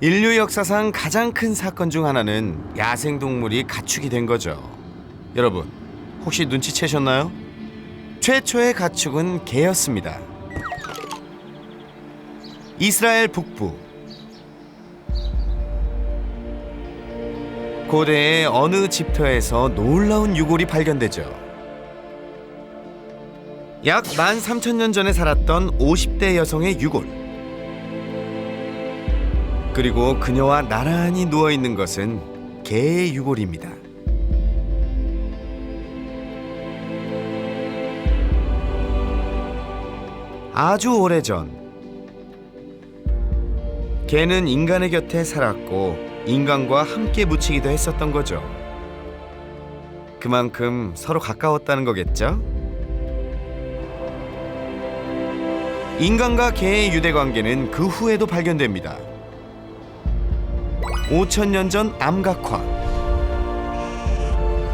인류 역사상 가장 큰 사건 중 하나는 야생동물이 가축이 된 거죠. 여러분, 혹시 눈치채셨나요? 최초의 가축은 개였습니다. 이스라엘 북부 고대의 어느 집터에서 놀라운 유골이 발견되죠. 약 13,000년 전에 살았던 50대 여성의 유골. 그리고 그녀와 나란히 누워있는 것은 개의 유골입니다. 아주 오래전 개는 인간의 곁에 살았고 인간과 함께 묻히기도 했었던 거죠. 그만큼 서로 가까웠다는 거겠죠? 인간과 개의 유대 관계는 그 후에도 발견됩니다. 5,000년 전 암각화.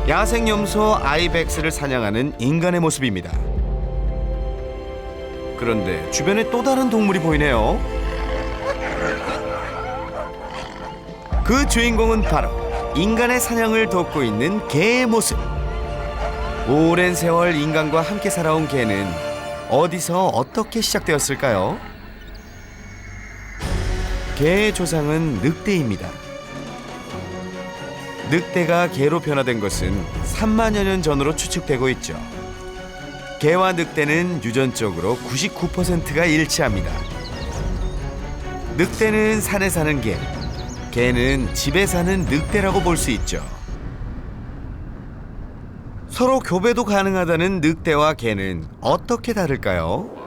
야생염소 아이벡스를 사냥하는 인간의 모습입니다. 그런데 주변에 또 다른 동물이 보이네요. 그 주인공은 바로 인간의 사냥을 돕고 있는 개의 모습. 오랜 세월 인간과 함께 살아온 개는 어디서 어떻게 시작되었을까요? 개의 조상은 늑대입니다. 늑대가 개로 변화된 것은 3만여 년 전으로 추측되고 있죠. 개와 늑대는 유전적으로 99%가 일치합니다. 늑대는 산에 사는 개, 개는 집에 사는 늑대라고 볼 수 있죠. 서로 교배도 가능하다는 늑대와 개는 어떻게 다를까요?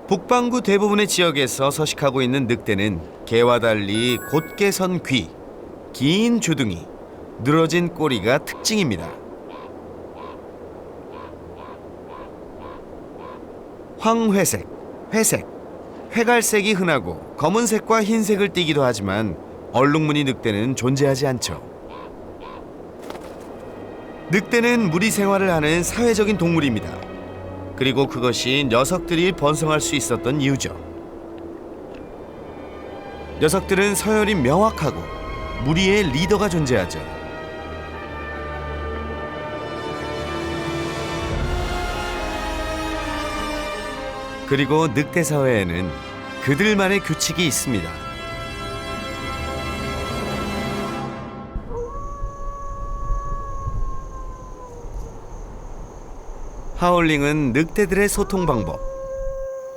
북반구 대부분의 지역에서 서식하고 있는 늑대는 개와 달리 곧게 선 귀, 긴 주둥이, 늘어진 꼬리가 특징입니다. 황회색, 회색, 회갈색이 흔하고 검은색과 흰색을 띠기도 하지만 얼룩무늬 늑대는 존재하지 않죠. 늑대는 무리 생활을 하는 사회적인 동물입니다. 그리고 그것이 녀석들이 번성할 수 있었던 이유죠. 녀석들은 서열이 명확하고 무리의 리더가 존재하죠. 그리고 늑대 사회에는 그들만의 규칙이 있습니다. 하울링은 늑대들의 소통 방법.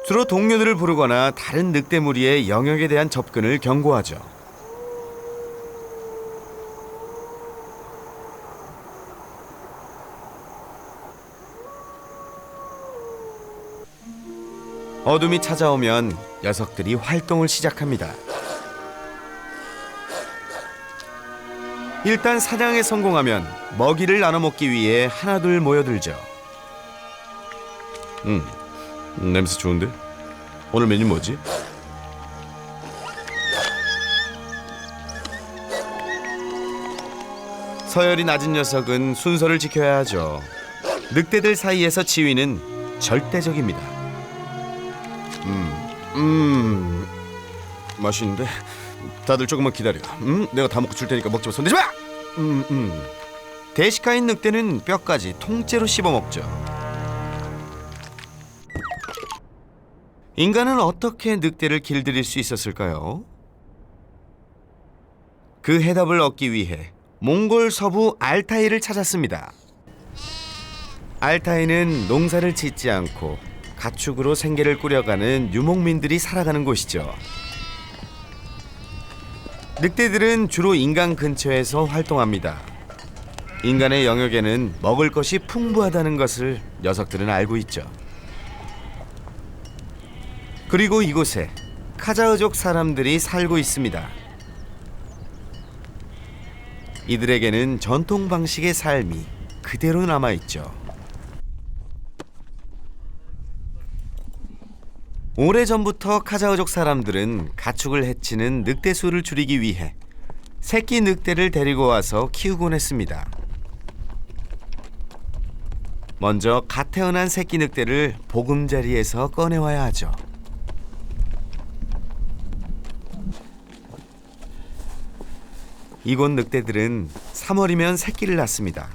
주로 동료들을 부르거나 다른 늑대 무리의 영역에 대한 접근을 경고하죠. 어둠이 찾아오면 녀석들이 활동을 시작합니다. 일단 사냥에 성공하면 먹이를 나눠 먹기 위해 하나둘 모여들죠. 냄새 좋은데? 오늘 메뉴 뭐지? 서열이 낮은 녀석은 순서를 지켜야 하죠. 늑대들 사이에서 지위는 절대적입니다. 맛있는데? 다들 조금만 기다려. 내가 다 먹고 줄 테니까 먹지 마. 손대지 마! 대식가인 늑대는 뼈까지 통째로 씹어 먹죠. 인간은 어떻게 늑대를 길들일 수 있었을까요? 그 해답을 얻기 위해 몽골 서부 알타이를 찾았습니다. 알타이는 농사를 짓지 않고 가축으로 생계를 꾸려가는 유목민들이 살아가는 곳이죠. 늑대들은 주로 인간 근처에서 활동합니다. 인간의 영역에는 먹을 것이 풍부하다는 것을 녀석들은 알고 있죠. 그리고 이곳에 카자흐족 사람들이 살고 있습니다. 이들에게는 전통 방식의 삶이 그대로 남아있죠. 오래전부터 카자흐족 사람들은 가축을 해치는 늑대 수를 줄이기 위해 새끼 늑대를 데리고 와서 키우곤 했습니다. 먼저 갓 태어난 새끼 늑대를 보금자리에서 꺼내와야 하죠. 이곳 늑대들은 3월이면 새끼를 낳습니다.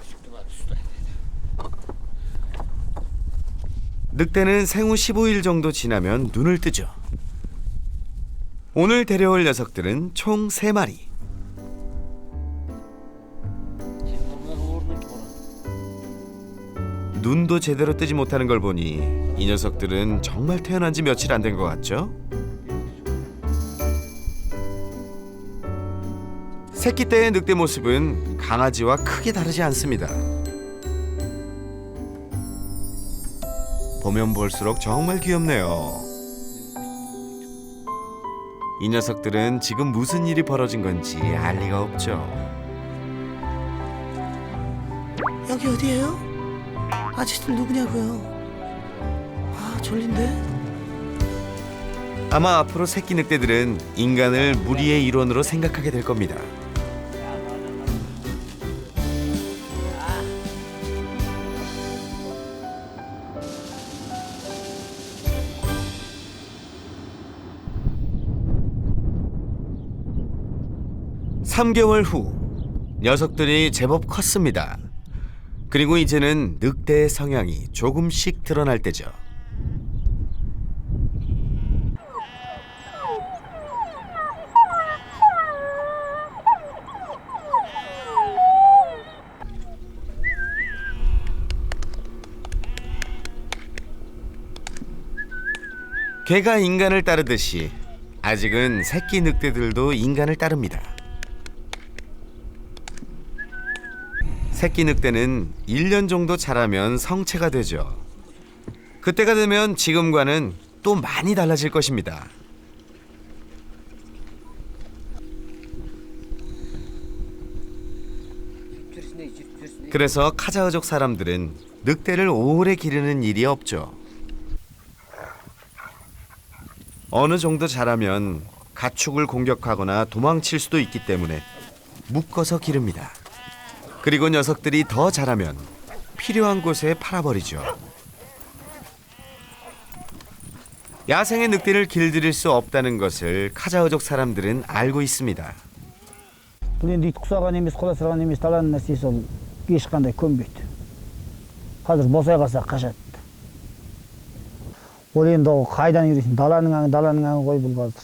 늑대는 생후 15일 정도 지나면 눈을 뜨죠. 오늘 데려올 녀석들은 총 3마리. 눈도 제대로 뜨지 못하는 걸 보니 이 녀석들은 정말 태어난 지 며칠 안 된 것 같죠? 새끼 때의 늑대 모습은 강아지와 크게 다르지 않습니다. 보면 볼수록 정말 귀엽네요. 이 녀석들은 지금 무슨 일이 벌어진 건지 알 리가 없죠. 여기 어디예요? 아저씨들 누구냐고요? 아, 졸린데? 아마 앞으로 새끼 늑대들은 인간을 무리의 일원으로 생각하게 될 겁니다. 삼 3개월 후 녀석들이 제법 컸습니다. 그리고 이제는 늑대의 성향이 조금씩 드러날 때죠. 개가 인간을 따르듯이 아직은 새끼 늑대들도 인간을 따릅니다. 새끼 늑대는 1년 정도 자라면 성체가 되죠. 그때가 되면 지금과는 또 많이 달라질 것입니다. 그래서 카자흐족 사람들은 늑대를 오래 기르는 일이 없죠. 어느 정도 자라면 가축을 공격하거나 도망칠 수도 있기 때문에 묶어서 기릅니다. 그리고 녀석들이 더 자라면 필요한 곳에 팔아버리죠. 야생의 늑대를 길들일 수 없다는 것을 카자흐족 사람들은 알고 있습니다. бұл енді ит құсаған емес, құда сырған емес, даланың нәрсесі ол ешқандай көнбейді. қазір босай қалса қашады. ол енді ол қайдан үйренсін? даланың аңы ғой бұл қазір.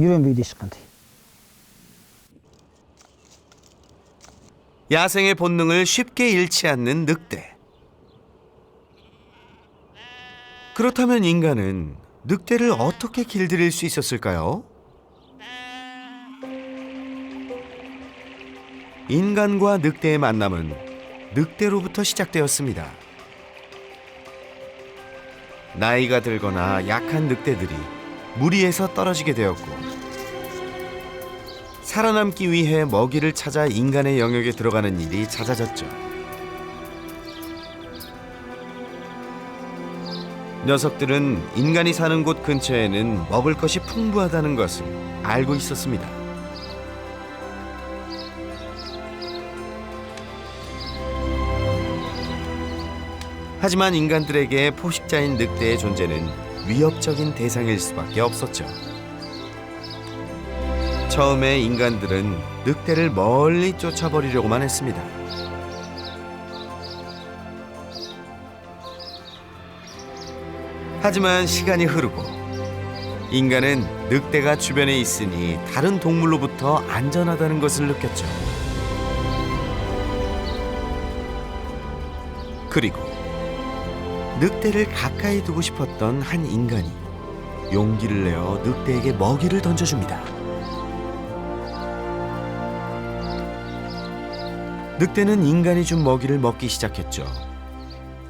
үйренбейді ешқандай. 야생의 본능을 쉽게 잃지 않는 늑대. 그렇다면 인간은 늑대를 어떻게 길들일 수 있었을까요? 인간과 늑대의 만남은 늑대로부터 시작되었습니다. 나이가 들거나 약한 늑대들이 무리에서 떨어지게 되었고, 살아남기 위해 먹이를 찾아 인간의 영역에 들어가는 일이 잦아졌죠. 녀석들은 인간이 사는 곳 근처에는 먹을 것이 풍부하다는 것을 알고 있었습니다. 하지만 인간들에게 포식자인 늑대의 존재는 위협적인 대상일 수밖에 없었죠. 처음에 인간들은 늑대를 멀리 쫓아버리려고만 했습니다. 하지만 시간이 흐르고 인간은 늑대가 주변에 있으니 다른 동물로부터 안전하다는 것을 느꼈죠. 그리고 늑대를 가까이 두고 싶었던 한 인간이 용기를 내어 늑대에게 먹이를 던져줍니다. 늑대는 인간이 준 먹이를 먹기 시작했죠.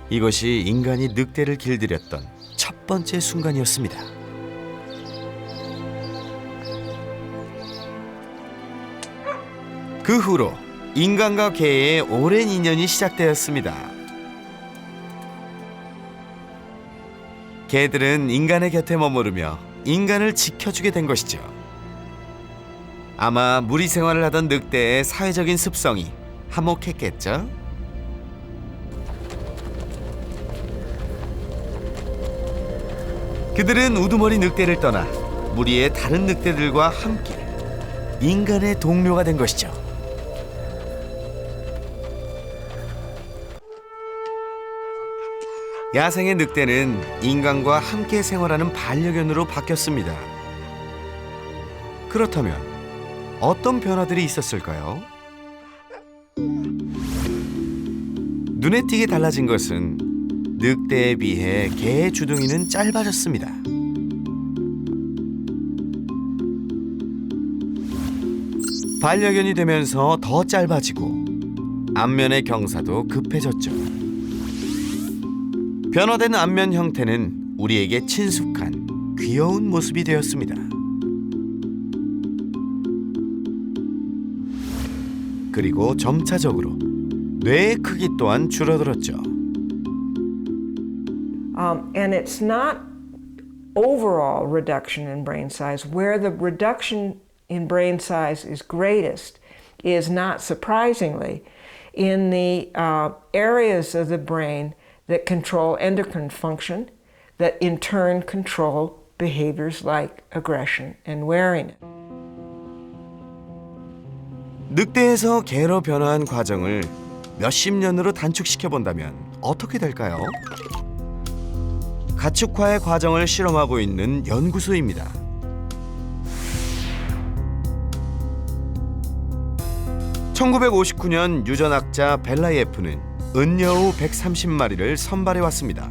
이것이 인간이 늑대를 길들였던 첫 번째 순간이었습니다. 그 후로 인간과 개의 오랜 인연이 시작되었습니다. 개들은 인간의 곁에 머무르며 인간을 지켜주게 된 것이죠. 아마 무리 생활을 하던 늑대의 사회적인 습성이 한몫했겠죠? 그들은 우두머리 늑대를 떠나 무리의 다른 늑대들과 함께 인간의 동료가 된 것이죠. 야생의 늑대는 인간과 함께 생활하는 반려견으로 바뀌었습니다. 그렇다면 어떤 변화들이 있었을까요? 눈에 띄게 달라진 것은 늑대에 비해 개의 주둥이는 짧아졌습니다. 반려견이 되면서 더 짧아지고 안면의 경사도 급해졌죠. 변화된 안면 형태는 우리에게 친숙한 귀여운 모습이 되었습니다. 그리고 점차적으로 뇌의 크기 또한 줄어들었죠. And it's not overall reduction in brain size. Where the reduction in brain size is greatest is not surprisingly in the areas of the brain that control endocrine function, that in turn control behaviors like aggression and wariness. 늑대에서 개로 변화한 과정을 몇십 년으로 단축시켜 본다면 어떻게 될까요? 가축화의 과정을 실험하고 있는 연구소입니다. (1959년) 유전학자 벨라예프는 은여우 130마리를 선발해 왔습니다.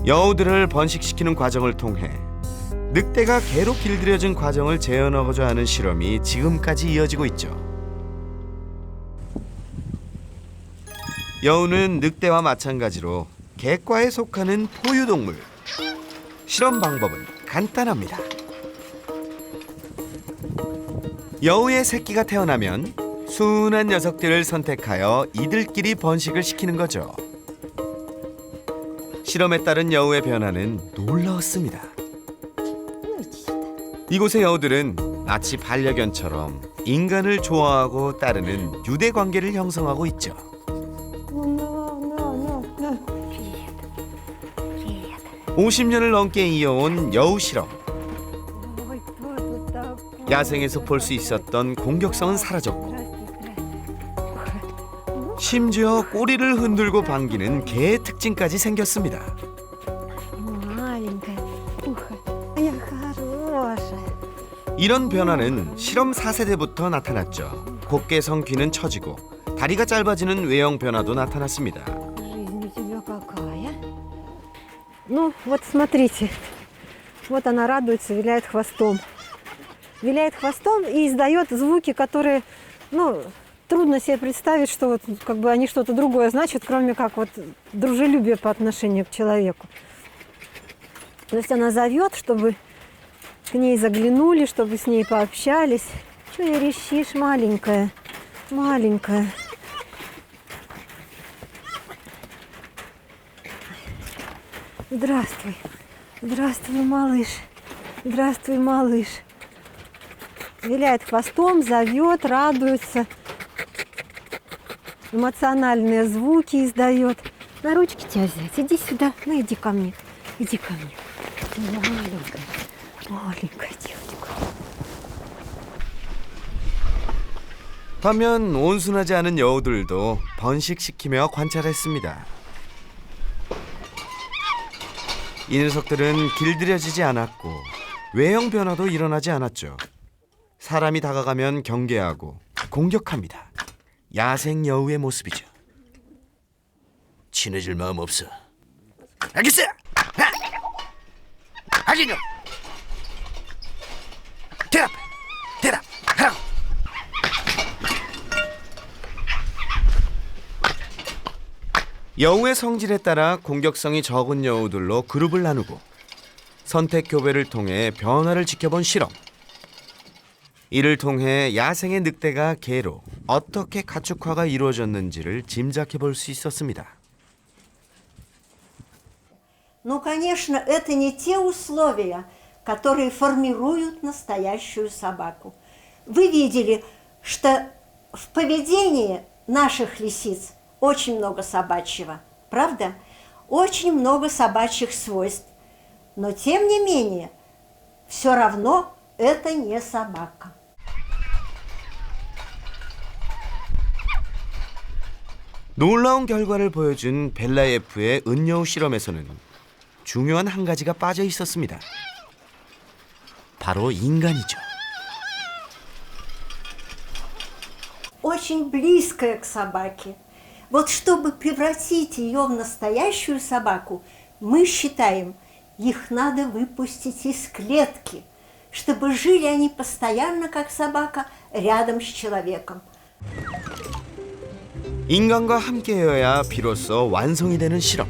여우들을 번식시키는 과정을 통해 늑대가 개로 길들여진 과정을 재현하고자 하는 실험이 지금까지 이어지고 있죠. 여우는 늑대와 마찬가지로 개과에 속하는 포유동물. 실험 방법은 간단합니다. 여우의 새끼가 태어나면 순한 녀석들을 선택하여 이들끼리 번식을 시키는 거죠. 실험에 따른 여우의 변화는 놀라웠습니다. 이곳의 여우들은 마치 반려견처럼 인간을 좋아하고 따르는 유대 관계를 형성하고 있죠. 50년을 넘게 이어온 여우 실험. 야생에서 볼 수 있었던 공격성은 사라졌고 심지어 꼬리를 흔들고 반기는 개의 특징까지 생겼습니다. 이런 변화는 실험 4세대부터 나타났죠. 곡개성 귀는 처지고 다리가 짧아지는 외형 변화도 나타났습니다. Ну, вот смотрите, вот она радуется, виляет хвостом. Виляет хвостом и издает звуки, которые, ну, трудно себе представить, что вот как бы они что-то другое значат, кроме как вот дружелюбие по отношению к человеку. То есть она зовет, чтобы к ней заглянули, чтобы с ней пообщались. Чего верещишь, маленькая, маленькая? Здравствуй, здравствуй, малыш, здравствуй, малыш. Виляет хвостом, зовет, радуется, эмоциональные звуки издает. На ручки тебя взять, иди сюда, ну иди ко мне, иди ко мне. Маленькая, маленькая девочка. 반면 온순하지 않은 여우들도 번식시키며 관찰했습니다. 이 녀석들은 길들여지지 않았고 외형 변화도 일어나지 않았죠. 사람이 다가가면 경계하고 공격합니다. 야생 여우의 모습이죠. 친해질 마음 없어. 알겠어. 알겠냐? 대답. 하라고. 여우의 성질에 따라 공격성이 적은 여우들로 그룹을 나누고 선택 교배를 통해 변화를 지켜본 실험. 이를 통해 야생의 늑대가 개로 어떻게 가축화가 이루어졌는지를 짐작해 볼 수 있었습니다. Ну, конечно, это не те условия, которые формируют настоящую собаку. Вы видели, что в поведении наших лисиц очень много собачьего, правда? Очень много собачьих свойств. Но, тем не менее, все равно это не собака. 놀라운 결과를 보여준 벨라예프의 은여우 실험에서는 중요한 한 가지가 빠져 있었습니다. 바로 인간이죠. Очень близкая к собаке. Вот чтобы превратить ее в настоящую собаку, мы считаем, их надо выпустить из клетки, чтобы жили они постоянно, как собака, рядом с человеком. 인간과 함께여야 비로소 완성이 되는 실험.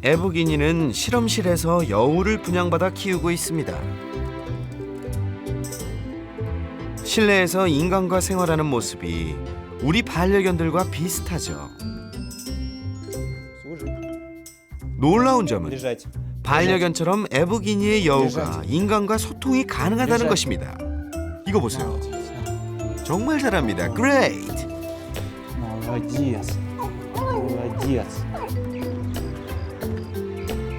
에브기니는 실험실에서 여우를 분양받아 키우고 있습니다. 실내에서 인간과 생활하는 모습이 우리 반려견들과 비슷하죠. 놀라운 점은 반려견처럼 에브기니의 여우가 인간과 소통이 가능하다는 것입니다. 이거 보세요. 정말 잘합니다. Great! Молодец. Молодец.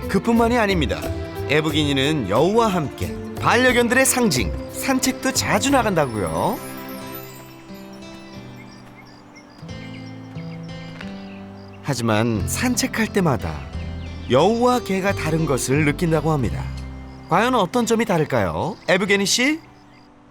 그뿐만이 아닙니다. 에브기니는 여우와 함께 반려견들의 상징, 산책도 자주 나간다고요. 하지만 산책할 때마다 여우와 개가 다른 것을 느낀다고 합니다. 과연 어떤 점이 다를까요? 에브게니 씨?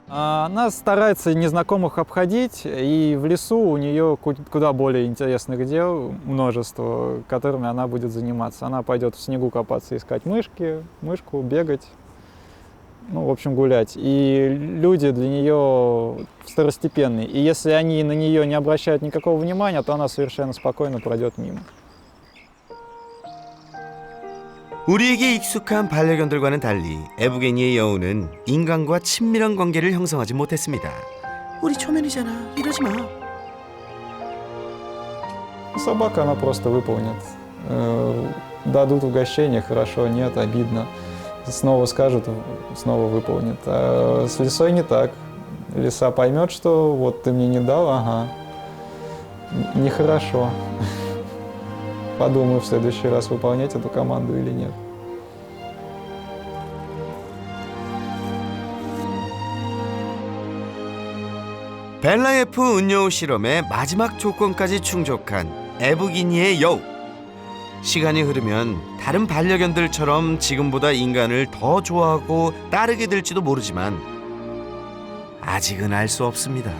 Она старается незнакомых обходить, и в лесу у нее куда более интересных дел множество, которыми она будет заниматься. Она пойдет в снегу копаться, искать мышку, бегать, ну, в общем, гулять. И люди для нее второстепенные. И если они на нее не обращают никакого внимания, то она совершенно спокойно пройдет мимо. 우리에게 익숙한 반려견들과는 달리 에브게니의 여우는 인간과 친밀한 관계를 형성하지 못했습니다. 우리 초면이잖아. 이러지 마. Собака, она просто выполнит. Дадут угощение, хорошо, нет, обидно. Снова скажут, снова выполнит. А с лисой не так. Лиса поймет, что вот ты мне не дал, ага, нехорошо. Подумаю в следующий раз, выполнять эту команду или нет. 벨라예프 은여우 실험의 마지막 조건까지 충족한 에브기니의 여우. 시간이 흐르면 다른 반려견들처럼 지금보다 인간을 더 좋아하고 따르게 될지도 모르지만 아직은 알 수 없습니다.